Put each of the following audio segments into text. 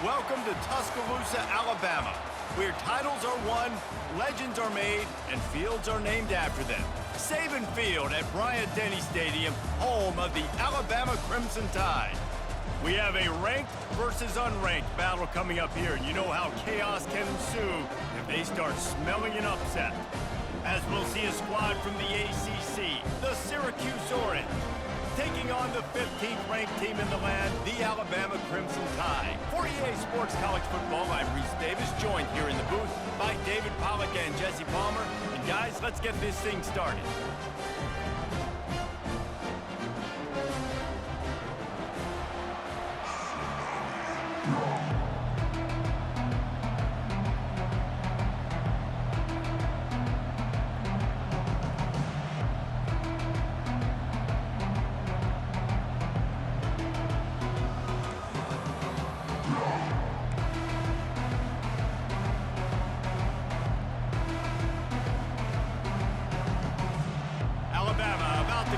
Welcome to Tuscaloosa, Alabama, where titles are won, legends are made, and fields are named after them. Saban Field at Bryant-Denny Stadium, home of the Alabama Crimson Tide. We have a ranked versus unranked battle coming up here, and you know how chaos can ensue if they start smelling an upset. As we'll see a squad from the ACC, the Syracuse Orange, taking on the 15th ranked team in the land, the Alabama Crimson Tide. For EA Sports College Football, I'm Reese Davis, joined here in the booth by David Pollack and Jesse Palmer. And guys, let's get this thing started.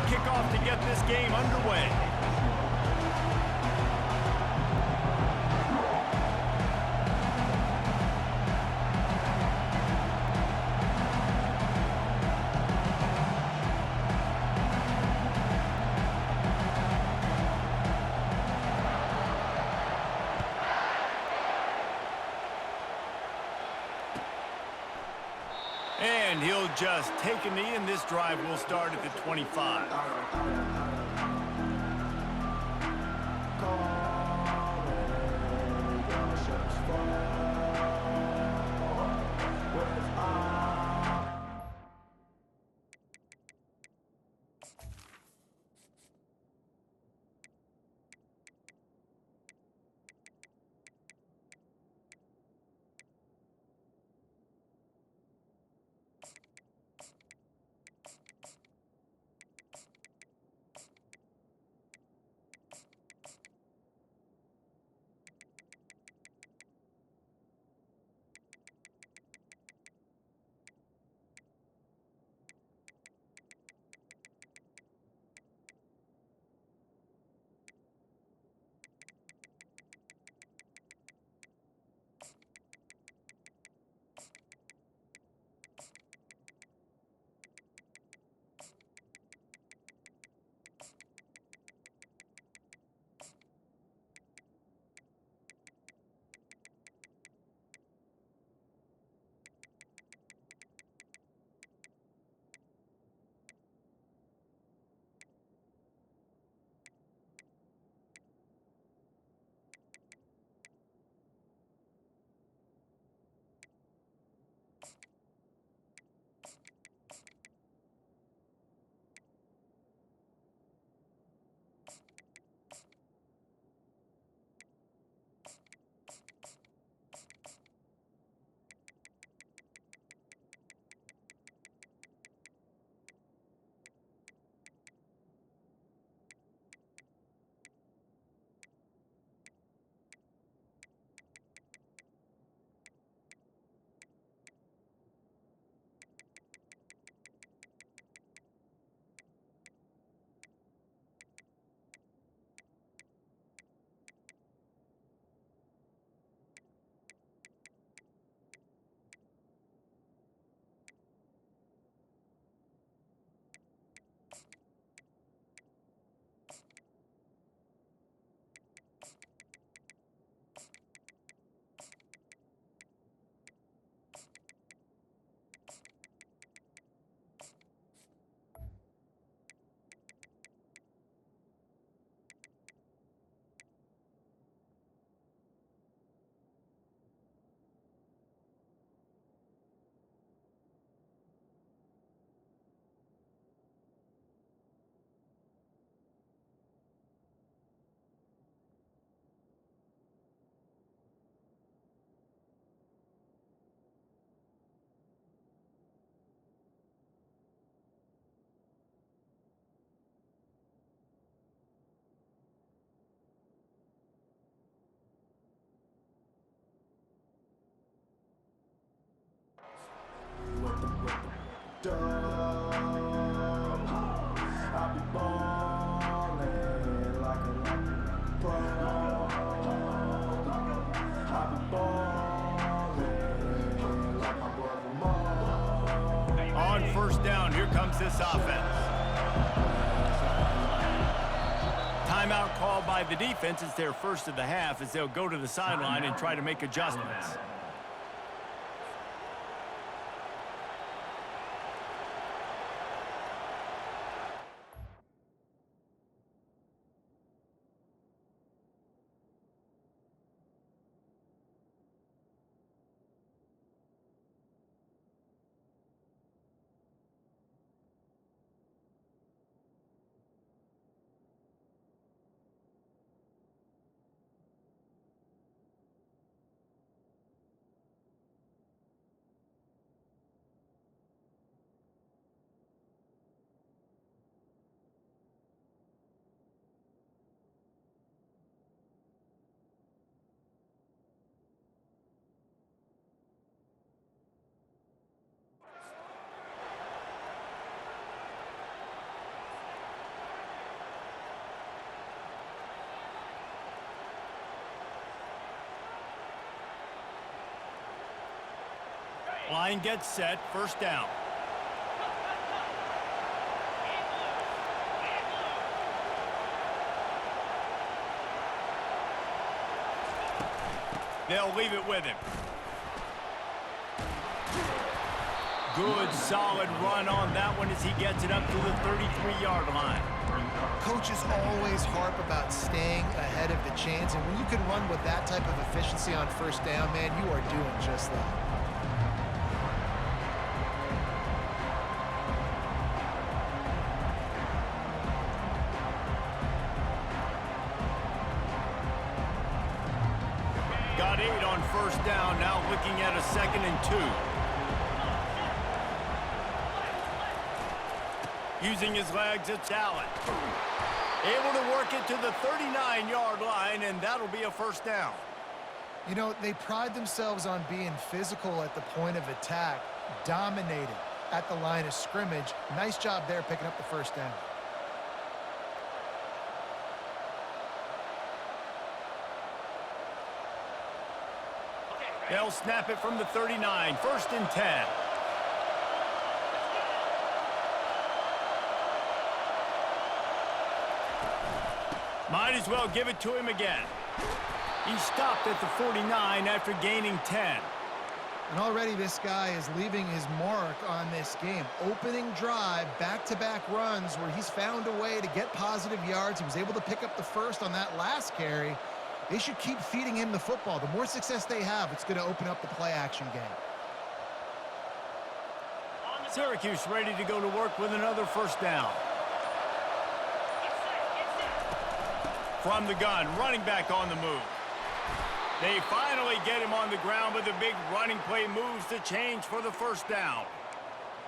Kickoff to get this game underway. And he'll just take a knee, and this drive will start at the 25. on first down. Here comes this offense. Timeout called by the defense. It's their first of the half as they'll go to the sideline and try to make adjustments. Line gets set, first down. They'll leave it with him. Good, solid run on that one as he gets it up to the 33-yard line. Coaches always harp about staying ahead of the chains, and when you can run with that type of efficiency on first down, man, you are doing just that. Got 8 on first down, now looking at a 2nd and 2. Using his legs, it's Allen. Able to work it to the 39-yard line, and that'll be a first down. You know, they pride themselves on being physical at the point of attack, dominating at the line of scrimmage. Nice job there picking up the first down. They'll snap it from the 39, 1st and 10. Might as well give it to him again. He stopped at the 49 after gaining 10. And already this guy is leaving his mark on this game. Opening drive, back-to-back runs where he's found a way to get positive yards. He was able to pick up the first on that last carry. They should keep feeding him the football. The more success they have, it's going to open up the play-action game. Syracuse ready to go to work with another first down. From the gun, running back on the move. They finally get him on the ground, but the big running play moves the change for the first down.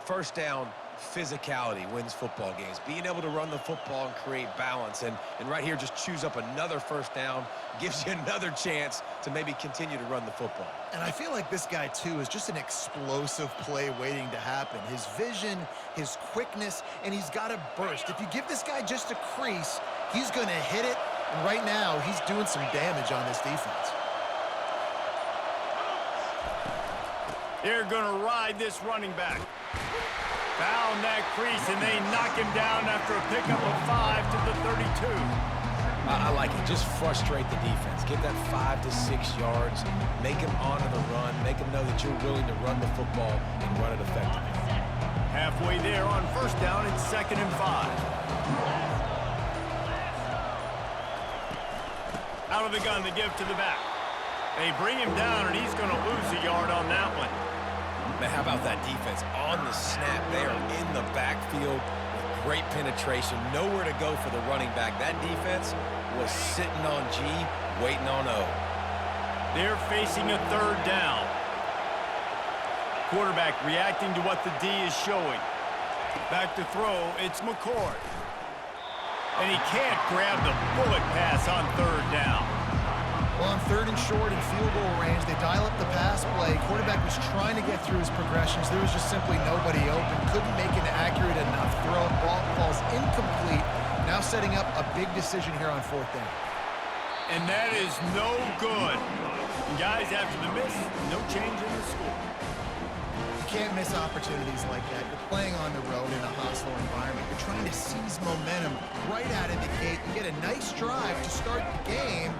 First down, physicality wins football games. Being able to run the football and create balance. And right here, just choose up another first down, gives you another chance to maybe continue to run the football. And I feel like this guy, too, is just an explosive play waiting to happen. His vision, his quickness, and he's got a burst. If you give this guy just a crease, he's going to hit it. And right now, he's doing some damage on this defense. They're going to ride this running back. Found that crease, and they knock him down after a pickup of 5 to the 32. I like it. Just frustrate the defense. Get that 5 to 6 yards. Make them honor the run. Make them know that you're willing to run the football and run it effectively. Halfway there on first down, it's 2nd and 5. Out of the gun, they give to the back. They bring him down, and he's going to lose a yard on that one. Man, how about that defense? On the snap, they are in the backfield with great penetration. Nowhere to go for the running back. That defense was sitting on G, waiting on O. They're facing a 3rd down. Quarterback reacting to what the D is showing. Back to throw, it's McCord. And he can't grab the bullet pass on 3rd down. Well, on 3rd and short and field goal range, they dial up the pass play. Quarterback was trying to get through his progressions. There was just simply nobody open. Couldn't make an accurate enough throw. Ball falls incomplete. Now setting up a big decision here on 4th down. And that is no good. And guys, after the miss, no change in the score. You can't miss opportunities like that. You're playing on the road in a hostile environment. You're trying to seize momentum right out of the gate. You get a nice drive to start the game,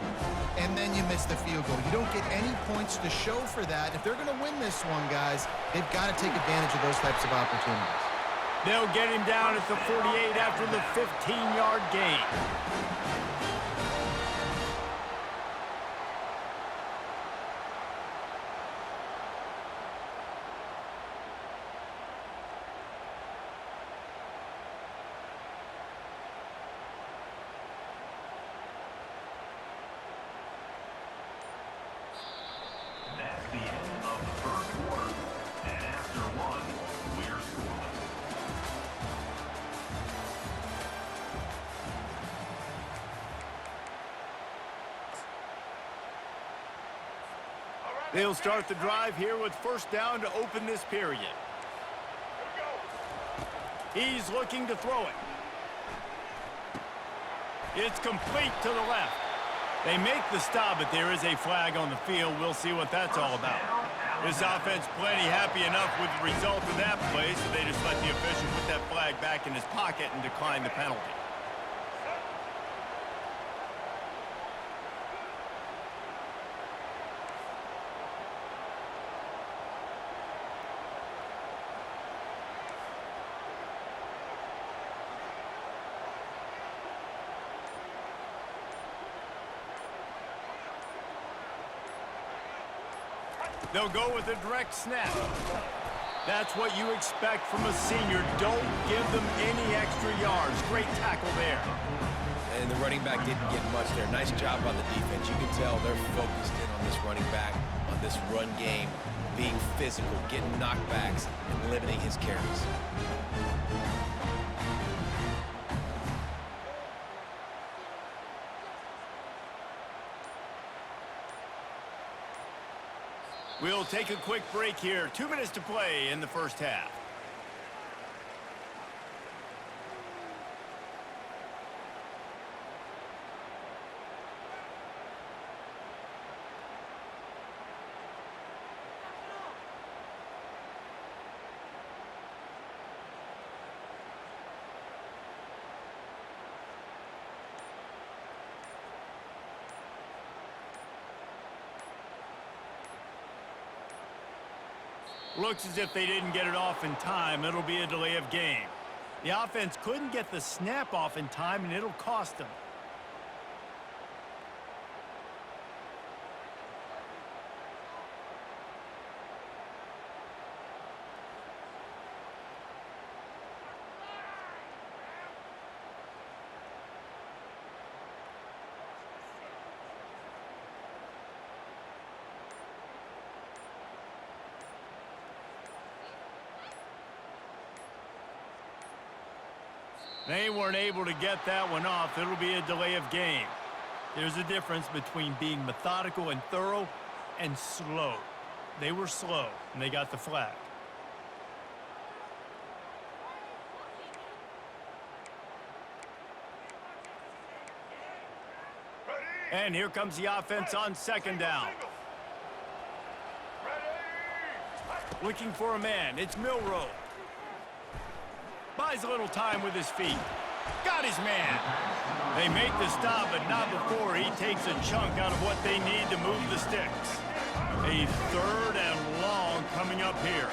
and then you miss the field goal. You don't get any points to show for that. If they're going to win this one, guys, they've got to take advantage of those types of opportunities. They'll get him down at the 48 after the 15-yard gain. They'll start the drive here with first down to open this period. He's looking to throw it. It's complete to the left. They make the stop, but there is a flag on the field. We'll see what that's all about. This offense plenty happy enough with the result of that play, so they just let the official put that flag back in his pocket and decline the penalty. They'll go with a direct snap. That's what you expect from a senior. Don't give them any extra yards. Great tackle there. And the running back didn't get much there. Nice job on the defense. You can tell they're focused in on this running back, on this run game, being physical, getting knockbacks, and limiting his carries. We'll take a quick break here. 2 minutes to play in the first half. Looks as if they didn't get it off in time. It'll be a delay of game. The offense couldn't get the snap off in time, and it'll cost them. They weren't able to get that one off. It'll be a delay of game. There's a difference between being methodical and thorough and slow. They were slow, and they got the flag. And here comes the offense on second down. Looking for a man. It's Milrow. Buys a little time with his feet. Got his man. They make the stop, but not before he takes a chunk out of what they need to move the sticks. A third and long coming up here.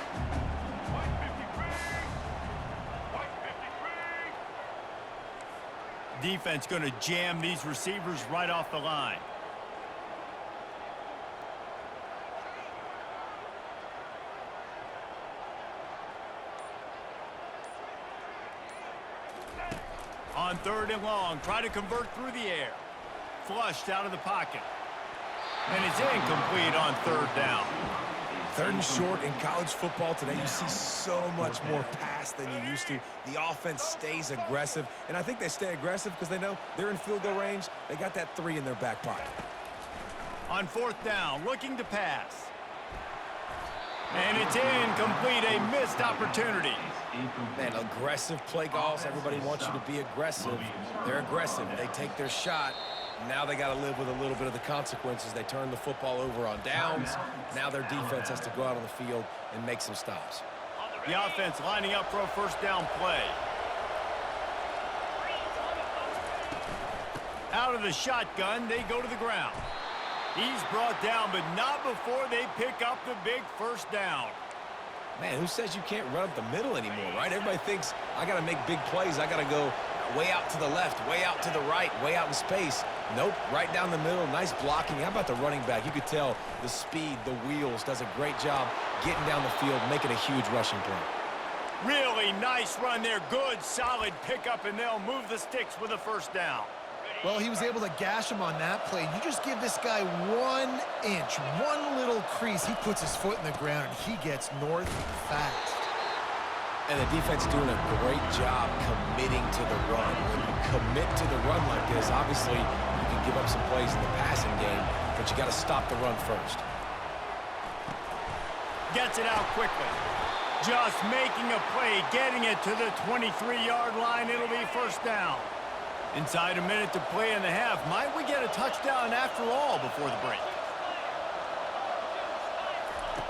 Defense going to jam these receivers right off the line. On third and long, try to convert through the air. Flushed out of the pocket. And it's incomplete on third down. Third and short in college football today, you see so much more pass than you used to. The offense stays aggressive, and I think they stay aggressive because they know they're in field goal range. They got that 3 in their back pocket. On fourth down, looking to pass. And it's incomplete, a missed opportunity. Man, aggressive play calls. Everybody wants you to be aggressive. They're aggressive. They take their shot, Now they got to live with a little bit of the consequences. They turn the football over on downs. Now their defense has to go out on the field and make some stops. The offense lining up for a first down play. Out of the shotgun, they go to the ground. He's brought down, but not before they pick up the big first down. Man, who says you can't run up the middle anymore, right? Everybody thinks I got to make big plays. I got to go way out to the left, way out to the right, way out in space. Nope, right down the middle, nice blocking. How about the running back? You could tell the speed, the wheels, does a great job getting down the field, making a huge rushing play. Really nice run there. Good, solid pickup, and they'll move the sticks with a first down. Well, he was able to gash him on that play. You just give this guy 1 inch, one little crease. He puts his foot in the ground, and he gets north fast. And the defense doing a great job committing to the run. When you commit to the run like this, obviously you can give up some plays in the passing game, but you got to stop the run first. Gets it out quickly. Just making a play, getting it to the 23-yard line. It'll be first down. Inside a minute to play in the half. Might we get a touchdown after all before the break?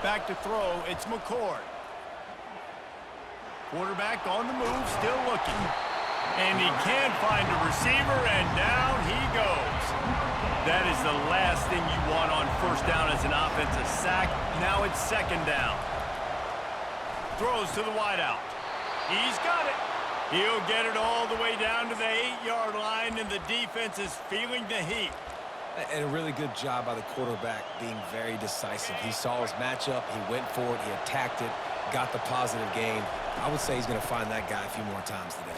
Back to throw, it's McCord. Quarterback on the move, still looking. And he can't find a receiver, and down he goes. That is the last thing you want on first down as an offensive sack. Now it's second down. Throws to the wideout. He's got it. He'll get it all the way down to the 8-yard line, and the defense is feeling the heat. And a really good job by the quarterback being very decisive. He saw his matchup, he went for it, he attacked it, got the positive gain. I would say he's going to find that guy a few more times today.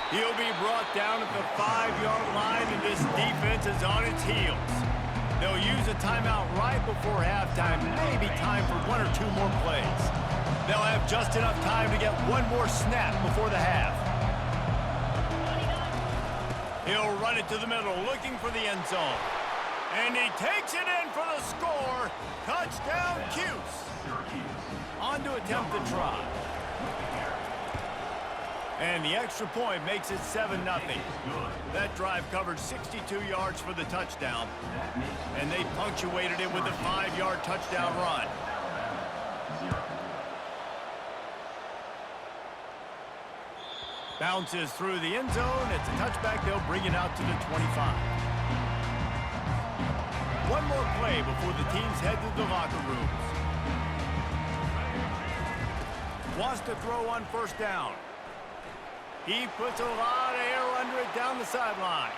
He'll be brought down at the 5-yard line, and this defense is on its heels. They'll use a timeout right before halftime, maybe time for 1 or 2 more plays. They'll have just enough time to get one more snap before the half. He'll run it to the middle, looking for the end zone. And he takes it in for the score. Touchdown, Cuse. On to attempt the try. And the extra point makes it 7-0. That drive covered 62 yards for the touchdown. And they punctuated it with a 5-yard touchdown run. Bounces through the end zone. It's a touchback. They'll bring it out to the 25. One more play before the teams head to the locker rooms. Wants to throw on first down. He puts a lot of air under it down the sideline.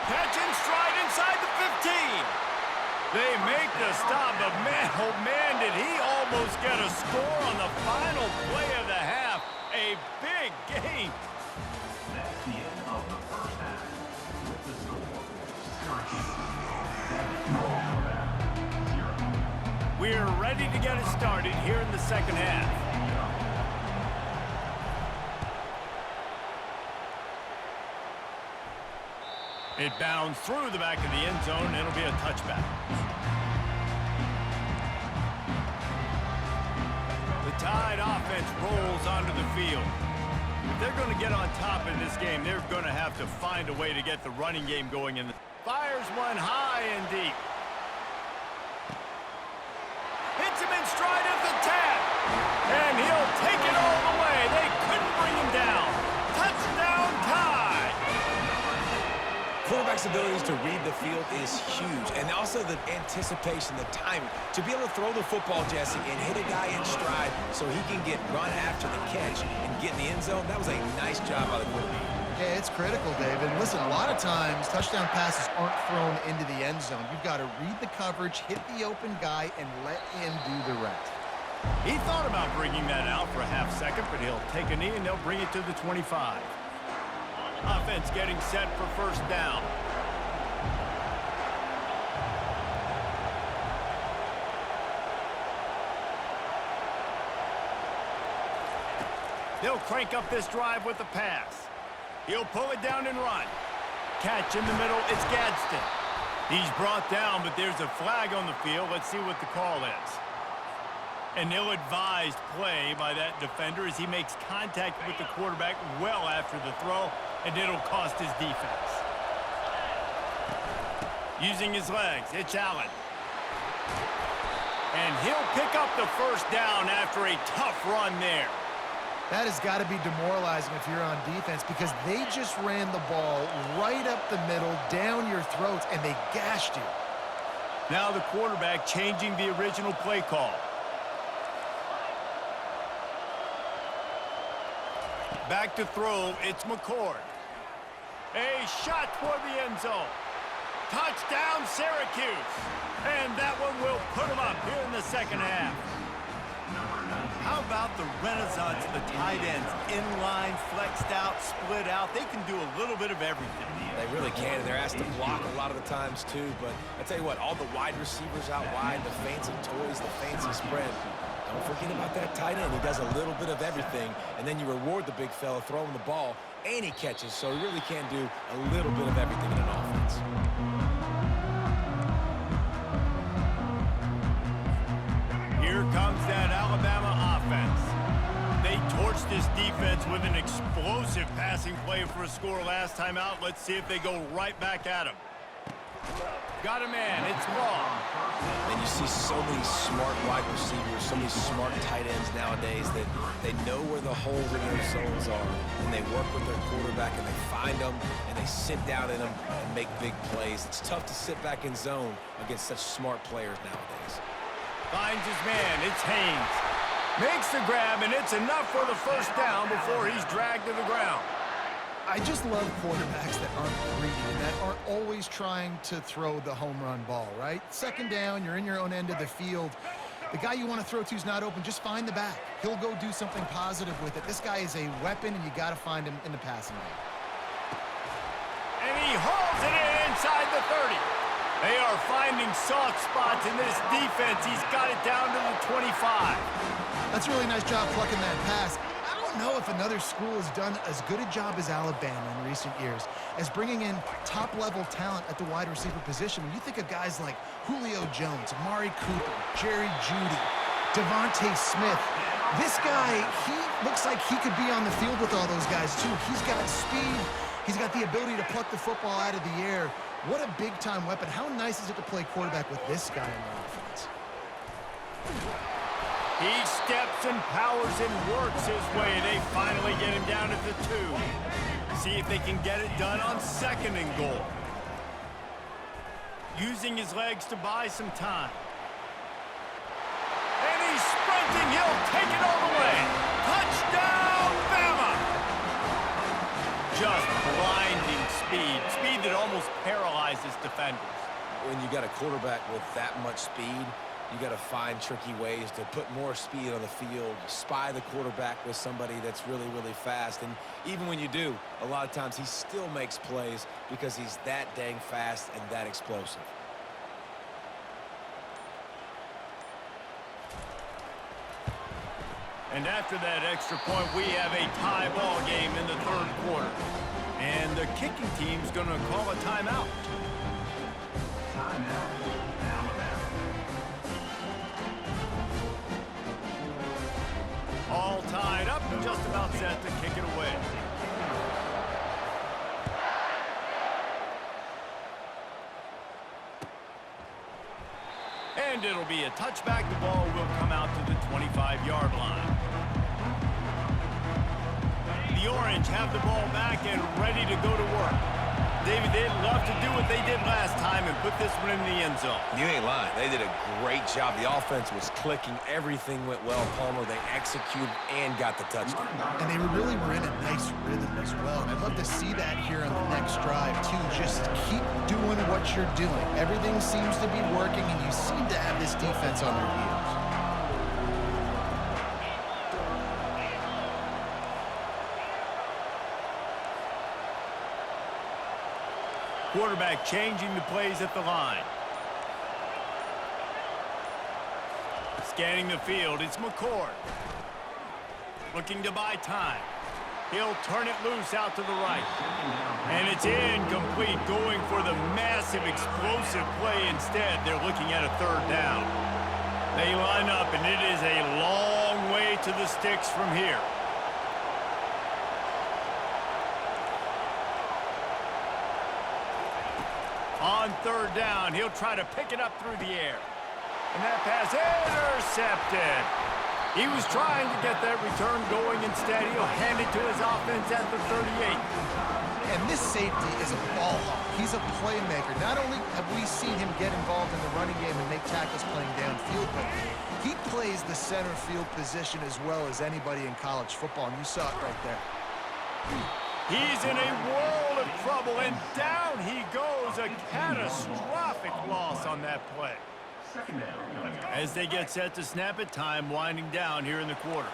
Catch and stride inside the 15. They make the stop, but man, oh man, did he almost get a score on the final play of the half. A big game. That's the end of the first half. With the score, Syracuse 0. We're ready to get it started here in the second half. It bounds through the back of the end zone. It'll be a touchback. The Tide offense rolls onto the field. If they're going to get on top in this game, they're going to have to find a way to get the running game going. Fires one high and deep. Hits him in stride at the 10. And he'll take it all the way. They couldn't bring him down. Touchdown, Tide. Quarterback's abilities to read the field is huge, and also the anticipation, the timing. To be able to throw the football, Jesse, and hit a guy in stride so he can get run after the catch and get in the end zone, that was a nice job by the quarterback. Yeah, it's critical, David. Listen, a lot of times touchdown passes aren't thrown into the end zone. You've got to read the coverage, hit the open guy, and let him do the rest. He thought about bringing that out for a half second, but he'll take a knee and they'll bring it to the 25. Offense getting set for first down. They'll crank up this drive with the pass. He'll pull it down and run. Catch in the middle, it's Gadsden. He's brought down, but there's a flag on the field. Let's see what the call is. An ill-advised play by that defender as he makes contact with the quarterback well after the throw, and it'll cost his defense. Using his legs, it's Allen. And he'll pick up the first down after a tough run there. That has got to be demoralizing if you're on defense because they just ran the ball right up the middle, down your throats, and they gashed you. Now the quarterback changing the original play call. Back to throw, it's McCord. A shot toward the end zone. Touchdown, Syracuse. And that one will put them up here in the second half. How about the renaissance of the tight ends? Inline, flexed out, split out. They can do a little bit of everything. They really can, and they're asked to block a lot of the times too. But I tell you what, all the wide receivers out wide, the fancy toys, the fancy spread. Don't forget about that tight end. He does a little bit of everything, and then you reward the big fella throwing the ball, and he catches. So he really can do a little bit of everything in an offense. Here comes that Alabama offense. They torched this defense with an explosive passing play for a score last time out. Let's see if they go right back at him. Got a man, it's ball. And you see so many smart wide receivers, so many smart tight ends nowadays that they know where the holes in their zones are, and they work with their quarterback, and they find them, and they sit down in them and make big plays. It's tough to sit back in zone against such smart players nowadays. Finds his man, it's Haynes. Makes the grab, and it's enough for the first down before he's dragged to the ground. I just love quarterbacks that aren't greedy and that aren't always trying to throw the home run ball, right? Second down, you're in your own end of the field. The guy you want to throw to is not open. Just find the back. He'll go do something positive with it. This guy is a weapon, and you got to find him in the passing game. And he hauls it in inside the 30. They are finding soft spots in this defense. He's got it down to the 25. That's a really nice job plucking that pass. I don't know if another school has done as good a job as Alabama in recent years as bringing in top-level talent at the wide receiver position. When you think of guys like Julio Jones, Amari Cooper, Jerry Jeudy, Devontae Smith, this guy, he looks like he could be on the field with all those guys, too. He's got speed. He's got the ability to pluck the football out of the air. What a big-time weapon. How nice is it to play quarterback with this guy in the offense? He steps and powers and works his way. They finally get him down at the 2. See if they can get it done on second and goal. Using his legs to buy some time. And he's sprinting. He'll take it all the way. Touchdown, Bama! Just blinding speed. Speed that almost paralyzes defenders. When you got a quarterback with that much speed, you got to find tricky ways to put more speed on the field, spy the quarterback with somebody that's really, really fast. And even when you do, a lot of times he still makes plays because he's that dang fast and that explosive. And after that extra point, we have a tie ball game in the third quarter. And the kicking team's going to call a timeout. All tied up, just about set to kick it away. And it'll be a touchback. The ball will come out to the 25-yard line. The Orange have the ball back and ready to go to work. David, they'd love to do what they did last time and put this one in the end zone. You ain't lying. They did a great job. The offense was clicking. Everything went well, Palmer. They executed and got the touchdown. And they really were in a nice rhythm as well. And I'd love to see that here on the next drive, too. Just keep doing what you're doing. Everything seems to be working, and you seem to have this defense on their heels. Quarterback changing the plays at the line. Scanning the field, it's McCord. Looking to buy time. He'll turn it loose out to the right. And it's incomplete, going for the massive explosive play instead. They're looking at a third down. They line up, and it is a long way to the sticks from here. On third down, he'll try to pick it up through the air. And that pass intercepted. He was trying to get that return going. Instead, he'll hand it to his offense at the 38. And this safety is a ball hawk. He's a playmaker. Not only have we seen him get involved in the running game and make tackles playing downfield, but he plays the center field position as well as anybody in college football, and you saw it right there. He's in a world of trouble, and down he goes. A catastrophic loss on that play. Second down. As they get set to snap it, time winding down here in the quarter.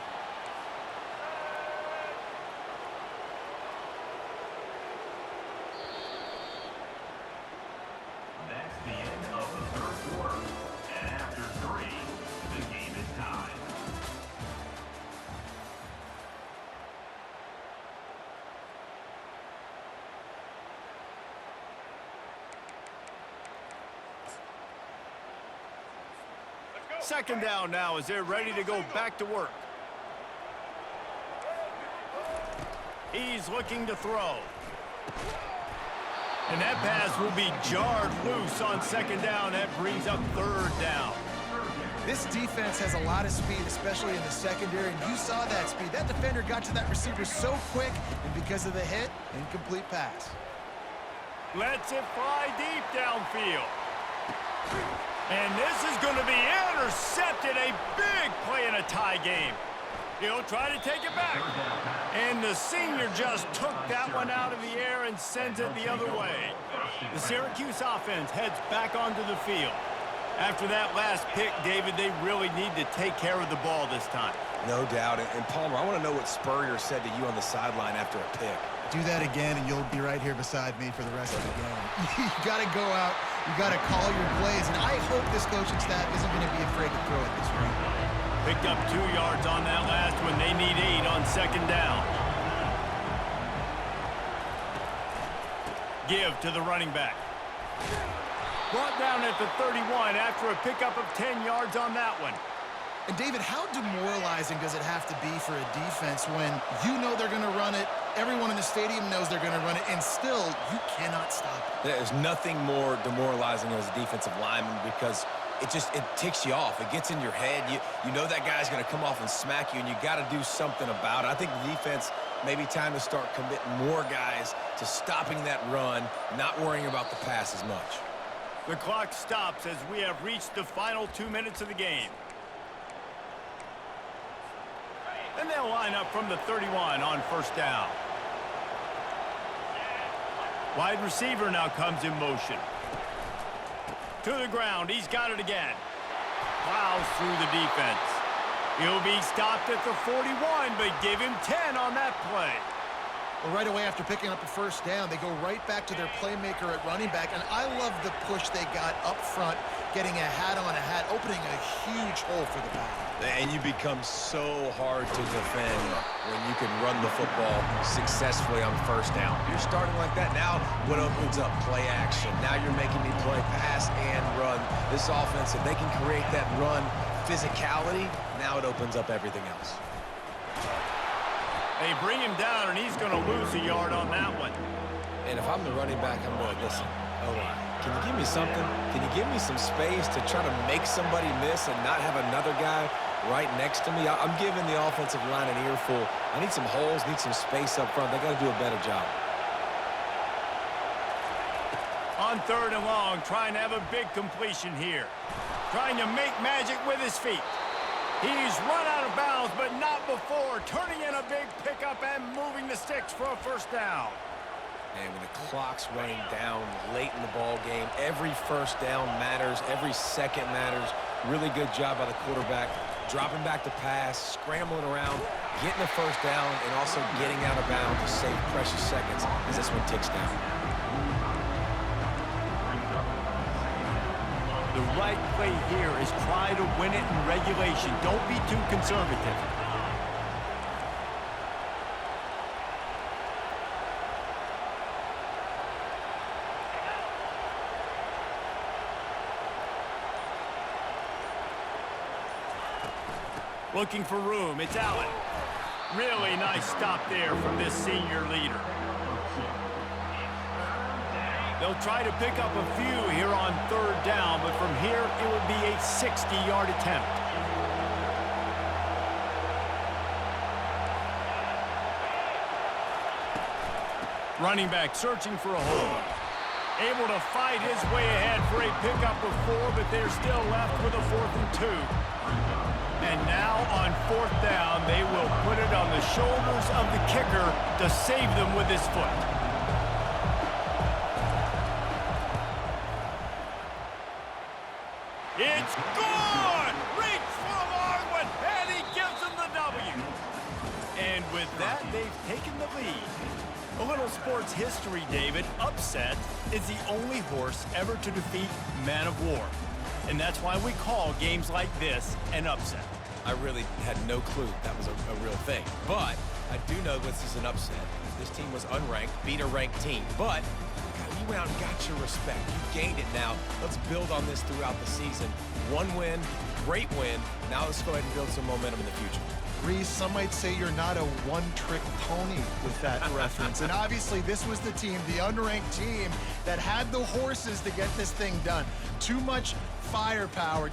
That's the end of the third quarter. And after 3, the game is tied. Second down now as they're ready to go back to work. He's looking to throw. And that pass will be jarred loose on second down. That brings up third down. This defense has a lot of speed, especially in the secondary, and you saw that speed. That defender got to that receiver so quick, and because of the hit, incomplete pass. Lets it fly deep downfield. And this is going to be intercepted. A big play in a tie game. He'll try to take it back. And the senior just took that one out of the air and sends it the other way. The Syracuse offense heads back onto the field. After that last pick, David, they really need to take care of the ball this time. No doubt. And Palmer, I want to know what Spurrier said to you on the sideline after a pick. Do that again, and you'll be right here beside me for the rest of the game. You got to go out. You got to call your plays, and I hope this coaching staff isn't going to be afraid to throw it this way. Picked up 2 yards on that last one. They need 8 on second down. Give to the running back. Brought down at the 31 after a pickup of 10 yards on that one. And, David, how demoralizing does it have to be for a defense when you know they're going to run it, everyone in the stadium knows they're going to run it, and still you cannot stop it? There's nothing more demoralizing as a defensive lineman because it ticks you off. It gets in your head. You know that guy's going to come off and smack you, and you got to do something about it. I think the defense maybe time to start committing more guys to stopping that run, not worrying about the pass as much. The clock stops as we have reached the final 2 minutes of the game. And they'll line up from the 31 on first down. Wide receiver now comes in motion. To the ground, he's got it again. Plows through the defense. He'll be stopped at the 41, but give him 10 on that play. Well, right away after picking up a first down, they go right back to their playmaker at running back, and I love the push they got up front, getting a hat on a hat, opening a huge hole for the back. And you become so hard to defend when you can run the football successfully on first down. You're starting like that. Now what opens up? Play action. Now you're making me play pass and run. This offense, if they can create that run physicality, now it opens up everything else. They bring him down, and he's going to lose a yard on that one. And if I'm the running back, I'm going, listen, can you give me something? Can you give me some space to try to make somebody miss and not have another guy right next to me? I'm giving the offensive line an earful. I need some holes, need some space up front. They got to do a better job. On third and long, trying to have a big completion here. Trying to make magic with his feet. He's run out of bounds, but not before. Turning in a big pickup and moving the sticks for a first down. And when the clock's running down late in the ball game, every first down matters, every second matters. Really good job by the quarterback, dropping back to pass, scrambling around, getting the first down, and also getting out of bounds to save precious seconds as this one ticks down. The right play here is try to win it in regulation. Don't be too conservative. Looking for room. It's Allen. Really nice stop there from this senior leader. They'll try to pick up a few here on 3rd down, but from here, it would be a 60-yard attempt. Running back searching for a hole. Able to fight his way ahead for a pickup of 4, but they're still left with a 4th and 2. And now on 4th down, they will put it on the shoulders of the kicker to save them with his foot. It's good! Reach for the long one, and he gives them the W. And with that, they've taken the lead. A little sports history, David. Upset is the only horse ever to defeat Man of War. And that's why we call games like this an upset. I really had no clue that was a real thing. But I do know this is an upset. This team was unranked, beat a ranked team. But you went out and got your respect. You gained it now. Let's build on this throughout the season. 1 win, great win. Now let's go ahead and build some momentum in the future. Reese, some might say you're not a one-trick pony with that reference. And obviously, this was the team, the unranked team, that had the horses to get this thing done. Too much firepower.